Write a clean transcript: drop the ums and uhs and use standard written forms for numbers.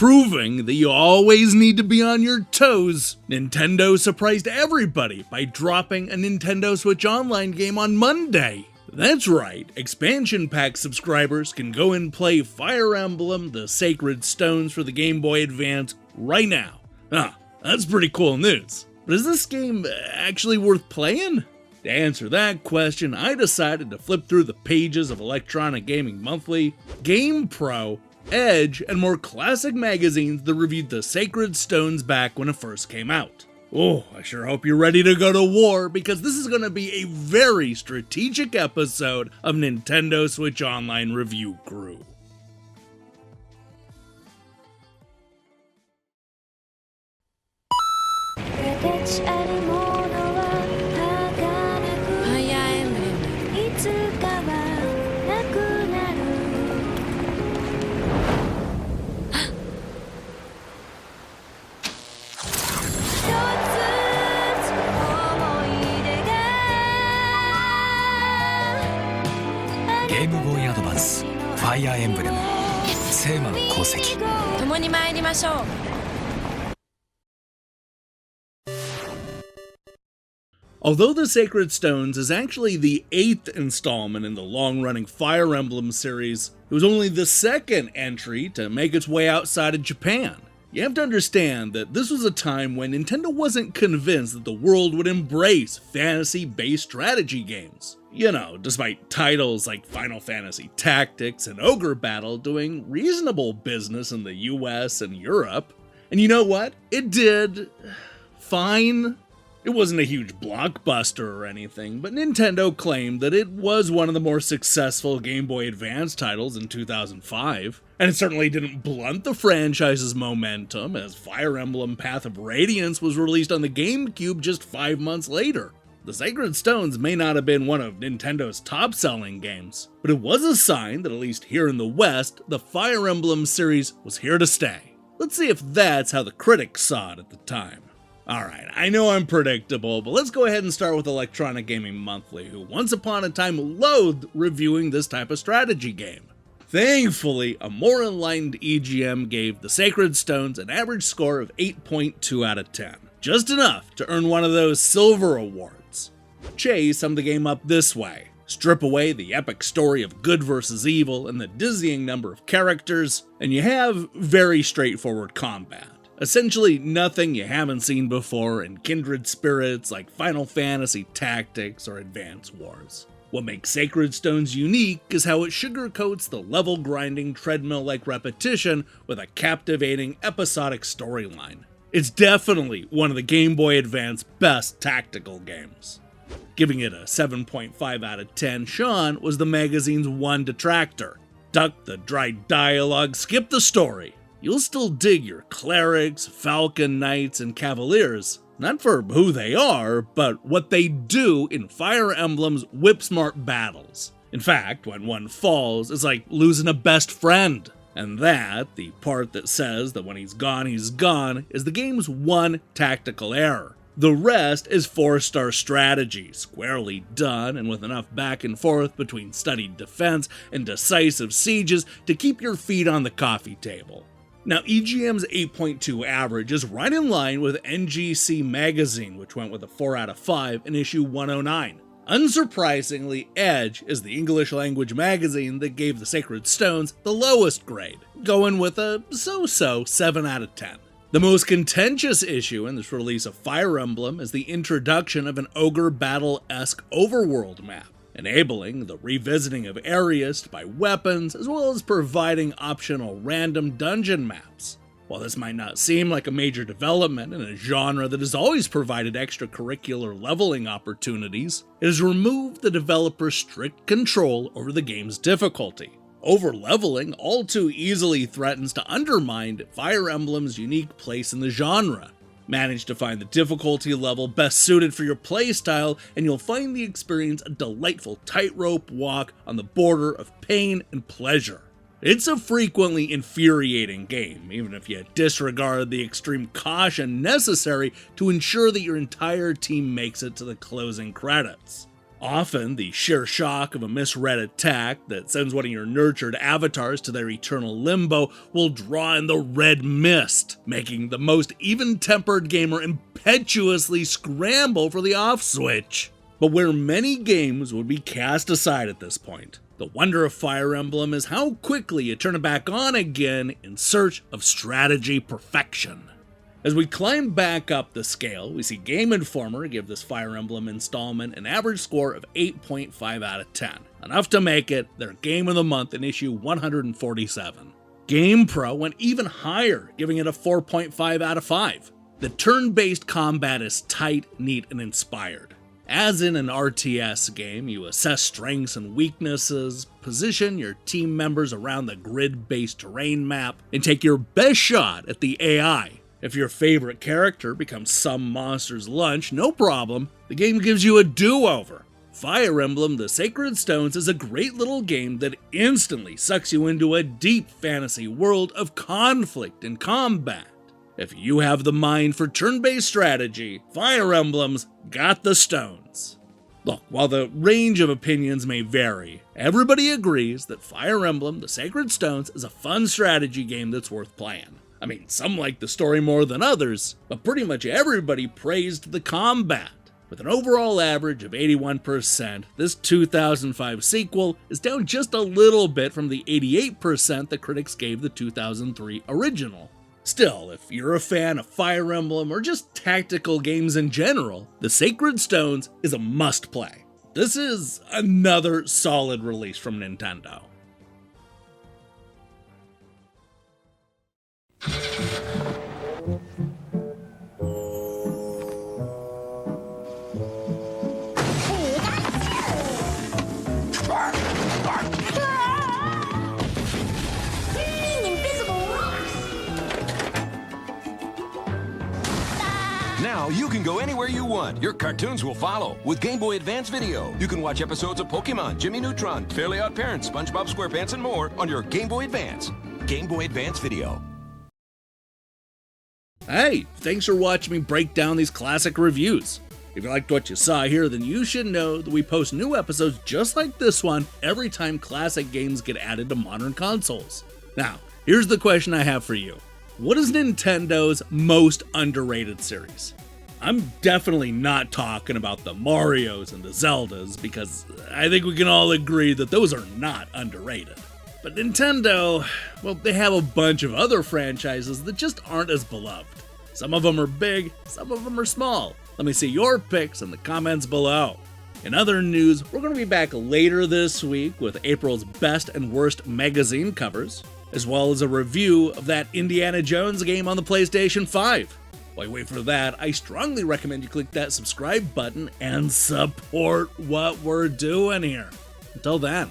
proving that you always need to be on your toes, Nintendo surprised everybody by dropping a Nintendo Switch Online game on Monday. That's right, expansion pack subscribers can go and play Fire Emblem: The Sacred Stones for the Game Boy Advance right now. That's pretty cool news. But is this game actually worth playing? To answer that question, I decided to flip through the pages of Electronic Gaming Monthly, GamePro, Edge, and more classic magazines that reviewed The Sacred Stones back when it first came out. Oh, I sure hope you're ready to go to war, because this is going to be a very strategic episode of Nintendo Switch Online Review Crew. Game Boy Advance Fire Emblem 聖魔の功績共に参りましょう。Although The Sacred Stones is actually the 8th installment in the long-running Fire Emblem series, it was only the second entry to make its way outside of Japan. You have to understand that this was a time when Nintendo wasn't convinced that the world would embrace fantasy-based strategy games. You know, despite titles like Final Fantasy Tactics and Ogre Battle doing reasonable business in the US and Europe. And you know what? It did fine. It wasn't a huge blockbuster or anything, but Nintendo claimed that it was one of the more successful Game Boy Advance titles in 2005, and it certainly didn't blunt the franchise's momentum, as Fire Emblem Path of Radiance was released on the GameCube just 5 months later. The Sacred Stones may not have been one of Nintendo's top-selling games, but it was a sign that at least here in the West, the Fire Emblem series was here to stay. Let's see if that's how the critics saw it at the time. Alright, I know I'm predictable, but let's go ahead and start with Electronic Gaming Monthly, who once upon a time loathed reviewing this type of strategy game. Thankfully, a more enlightened EGM gave The Sacred Stones an average score of 8.2 out of 10, just enough to earn one of those silver awards. Chase summed the game up this way: strip away the epic story of good versus evil and the dizzying number of characters, and you have very straightforward combat. Essentially nothing you haven't seen before in kindred spirits like Final Fantasy Tactics or Advance Wars. What makes Sacred Stones unique is how it sugarcoats the level-grinding, treadmill-like repetition with a captivating, episodic storyline. It's definitely one of the Game Boy Advance best tactical games. Giving it a 7.5 out of 10, Sean was the magazine's one detractor. Duck the dry dialogue, skip the story. You'll still dig your clerics, falcon knights, and cavaliers, not for who they are, but what they do in Fire Emblem's whip-smart battles. In fact, when one falls, it's like losing a best friend. And that, the part that says that when he's gone, is the game's one tactical error. The rest is 4-star strategy, squarely done and with enough back and forth between studied defense and decisive sieges to keep your feet on the coffee table. Now, EGM's 8.2 average is right in line with NGC Magazine, which went with a 4 out of 5 in issue 109. Unsurprisingly, Edge is the English-language magazine that gave The Sacred Stones the lowest grade, going with a so-so 7 out of 10. The most contentious issue in this release of Fire Emblem is the introduction of an Ogre Battle-esque overworld map, enabling the revisiting of areas to buy weapons, as well as providing optional random dungeon maps. While this might not seem like a major development in a genre that has always provided extracurricular leveling opportunities, it has removed the developer's strict control over the game's difficulty. Over-leveling all too easily threatens to undermine Fire Emblem's unique place in the genre. Manage to find the difficulty level best suited for your playstyle, and you'll find the experience a delightful tightrope walk on the border of pain and pleasure. It's a frequently infuriating game, even if you disregard the extreme caution necessary to ensure that your entire team makes it to the closing credits. Often, the sheer shock of a misread attack that sends one of your nurtured avatars to their eternal limbo will draw in the red mist, making the most even-tempered gamer impetuously scramble for the off switch. But where many games would be cast aside at this point, the wonder of Fire Emblem is how quickly you turn it back on again in search of strategy perfection. As we climb back up the scale, we see Game Informer give this Fire Emblem installment an average score of 8.5 out of 10, enough to make it their Game of the Month in issue 147. GamePro went even higher, giving it a 4.5 out of 5. The turn-based combat is tight, neat, and inspired. As in an RTS game, you assess strengths and weaknesses, position your team members around the grid-based terrain map, and take your best shot at the AI. If your favorite character becomes some monster's lunch, no problem, the game gives you a do-over. Fire Emblem The Sacred Stones is a great little game that instantly sucks you into a deep fantasy world of conflict and combat. If you have the mind for turn-based strategy, Fire Emblem's got the stones. Look, while the range of opinions may vary, everybody agrees that Fire Emblem The Sacred Stones is a fun strategy game that's worth playing. I mean, some like the story more than others, but pretty much everybody praised the combat. With an overall average of 81%, this 2005 sequel is down just a little bit from the 88% that critics gave the 2003 original. Still, if you're a fan of Fire Emblem or just tactical games in general, The Sacred Stones is a must-play. This is another solid release from Nintendo. Now you can go anywhere you want. Your cartoons will follow. With Game Boy Advance Video, you can watch episodes of Pokemon, Jimmy Neutron, Fairly Odd Parents, SpongeBob SquarePants, and more on your Game Boy Advance. Game Boy Advance Video. Hey, thanks for watching me break down these classic reviews. If you liked what you saw here, then you should know that we post new episodes just like this one every time classic games get added to modern consoles. Now, here's the question I have for you. What is Nintendo's most underrated series? I'm definitely not talking about the Marios and the Zeldas, because I think we can all agree that those are not underrated. But Nintendo, well, they have a bunch of other franchises that just aren't as beloved. Some of them are big, some of them are small. Let me see your picks in the comments below. In other news, we're going to be back later this week with April's best and worst magazine covers, as well as a review of that Indiana Jones game on the PlayStation 5. While you wait for that, I strongly recommend you click that subscribe button and support what we're doing here. Until then.